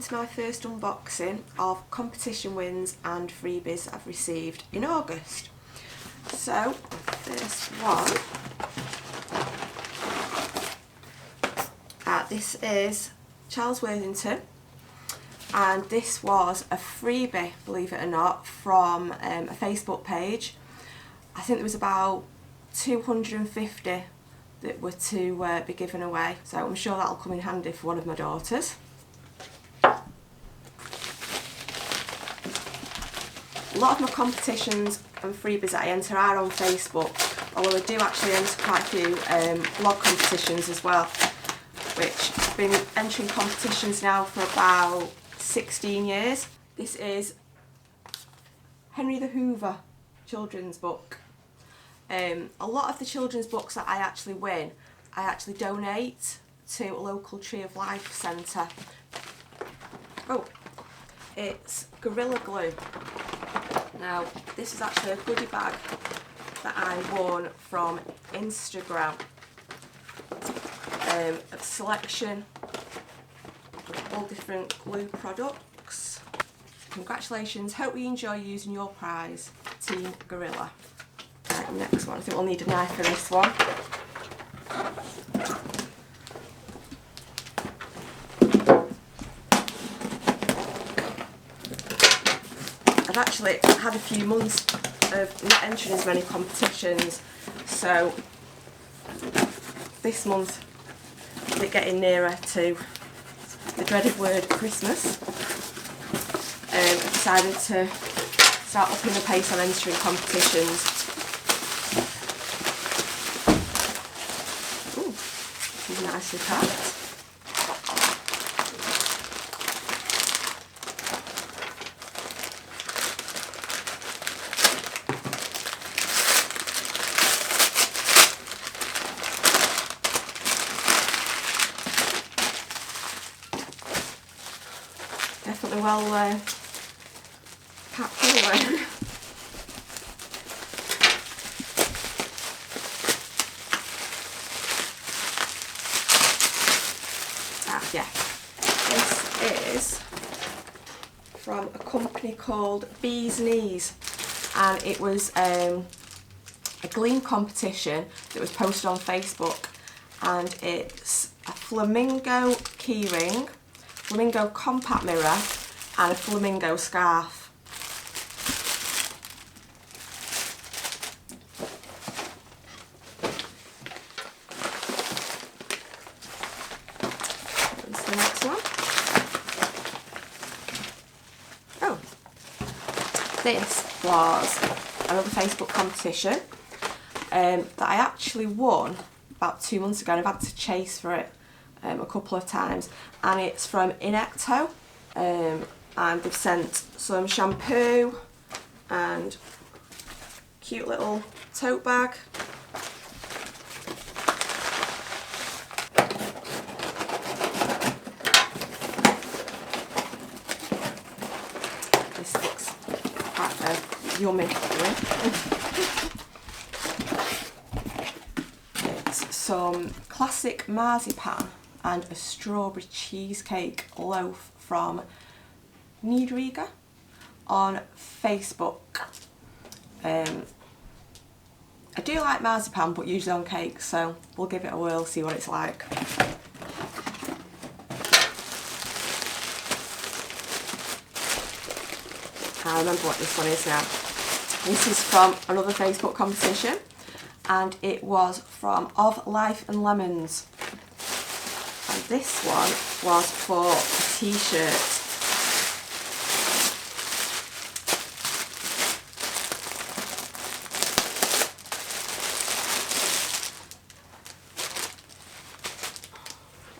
welcome to my first unboxing of competition wins and freebies I've received in August. So, first one, this is Charles Worthington, and this was a freebie, believe it or not, from a Facebook page. I think there was about 250 that were to be given away, so I'm sure that'll come in handy for one of my daughters. A lot of my competitions and freebies that I enter are on Facebook, although I do actually enter quite a few blog competitions as well, which I've been entering competitions now for about 16 years. This is Henry the Hoover children's book. A lot of the children's books that I actually win, I actually donate to a local Tree of Life centre. Oh, it's Gorilla Glue. Now, this is actually a goodie bag that I won from Instagram. A selection of all different glue products. Congratulations, hope you enjoy using your prize, Team Gorilla. Right, next one, I think we'll need a knife for this one. I've actually had a few months of not entering as many competitions, so this month we're getting nearer to the dreaded word Christmas. I've decided to start upping the pace on entering competitions. Ooh, this is nicely packed. Definitely well packed anyway. Yeah, this is from a company called Bee's Knees, and it was a gleam competition that was posted on Facebook, and it's a flamingo keyring, flamingo compact mirror and a flamingo scarf. Here's the next one. Oh, this was another Facebook competition that I actually won about 2 months ago, and I've had to chase for it a couple of times, and it's from Inecto, and they've sent some shampoo and cute little tote bag. This looks quite yummy. It's some classic marzipan and a strawberry cheesecake loaf from Niedriga on Facebook. I do like marzipan, but usually on cake, so we'll give it a whirl, see what it's like. I remember what this one is now. This is from another Facebook competition, and it was from Of Life and Lemons. And this one was for a t-shirt.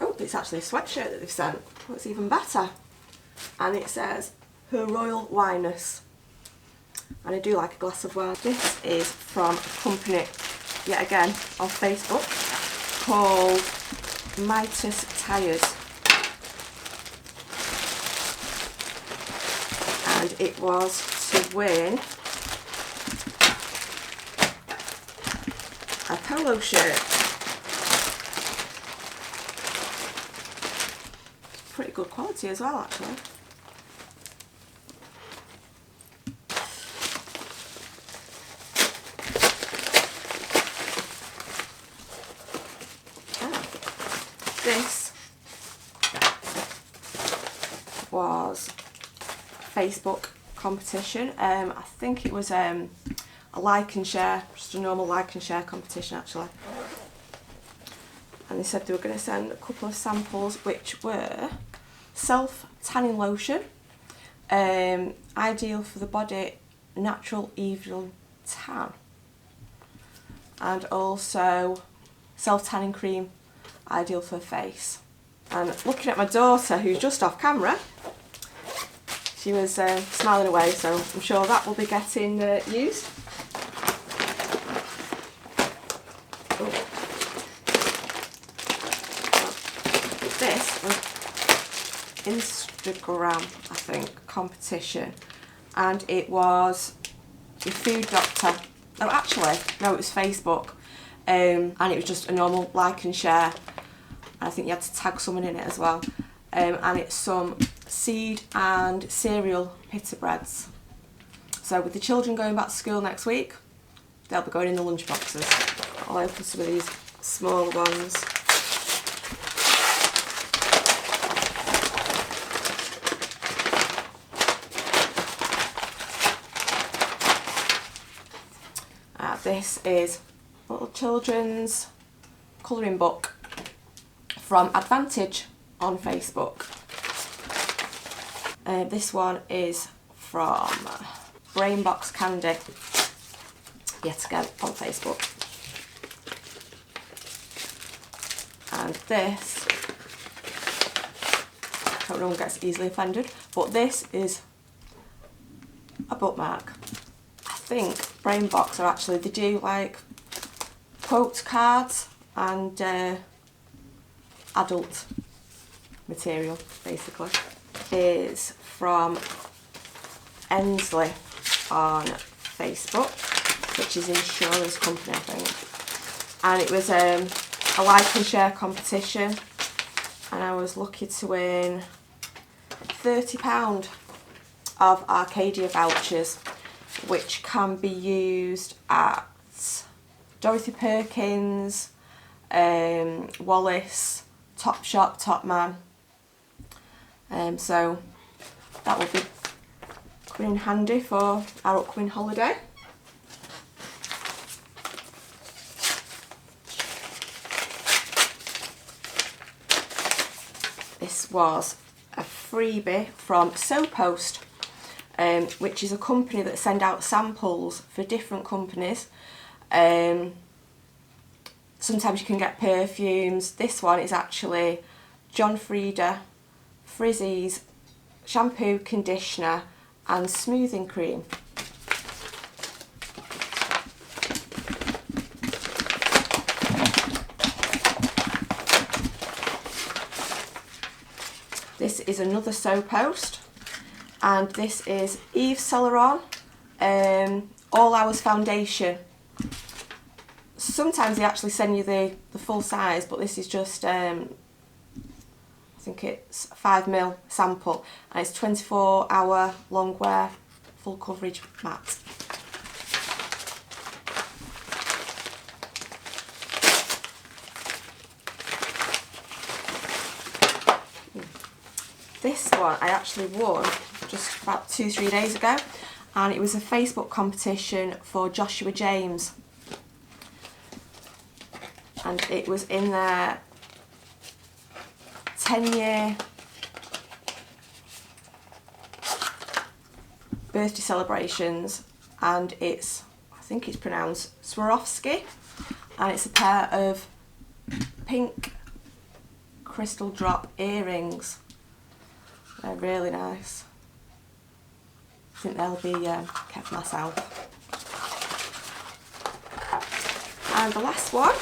Oh, it's actually a sweatshirt that they've sent. What's even better? And it says, Her Royal Wyness. And I do like a glass of wine. This is from a company, yet again, on Facebook, called Midas Tyres, and it was to win a polo shirt. Pretty good quality as well, actually. This was a Facebook competition. I think it was a like and share, just a normal like and share competition actually. And they said they were going to send a couple of samples, which were self-tanning lotion, ideal for the body, natural evening tan, and also self-tanning cream, ideal for face. And looking at my daughter, who's just off camera, she was smiling away, so I'm sure that will be getting used. Oh. This was Instagram, I think, competition, and it was your food doctor. Oh, actually, no, it was Facebook, and it was just a normal like and share. I think you had to tag someone in it as well. And it's some seed and cereal pita breads. So with the children going back to school next week, they'll be going in the lunch boxes. I'll open some of these smaller ones. This is a little children's colouring book from Advantage on Facebook. This one is from Brainbox Candy, yet again on Facebook. And this, I hope no one gets easily offended, but this is a bookmark. I think Brainbox are actually, they do like quote cards and adult material, basically. Is from Ensley on Facebook, which is an insurance company, I think. And it was a like and share competition, and I was lucky to win £30 of Arcadia vouchers, which can be used at Dorothy Perkins, Wallace, Topshop, Topman. So that will be coming in handy for our upcoming holiday. This was a freebie from SoPost, which is a company that send out samples for different companies. Sometimes you can get perfumes. This one is actually John Frieda Frizzy's shampoo, conditioner and smoothing cream. This is another SoPost, and this is Yves Saint Laurent All Hours Foundation. Sometimes they actually send you the full size, but this is just I think it's 5ml sample, and it's 24-hour long wear full coverage matte. This one I actually won just about 2-3 days ago, and it was a Facebook competition for Joshua James, and it was in their 10-year birthday celebrations, and it's, I think it's pronounced Swarovski, and it's a pair of pink crystal drop earrings. They're really nice. I think they'll be kept for myself. And the last one,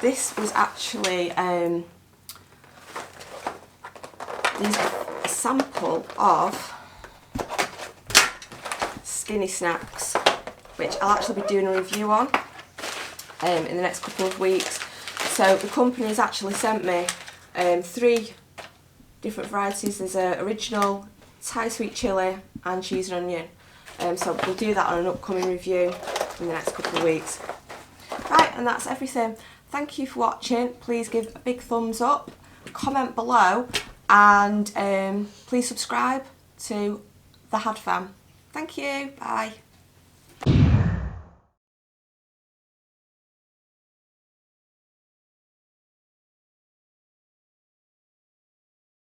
this was actually a sample of Skinny Snacks, which I'll actually be doing a review on in the next couple of weeks. So the company has actually sent me 3 different varieties. There's a original, Thai sweet chilli and cheese and onion. So we'll do that on an upcoming review in the next couple of weeks. Right, and that's everything. Thank you for watching. Please give a big thumbs up, comment below, and please subscribe to the Had Fam. Thank you. Bye.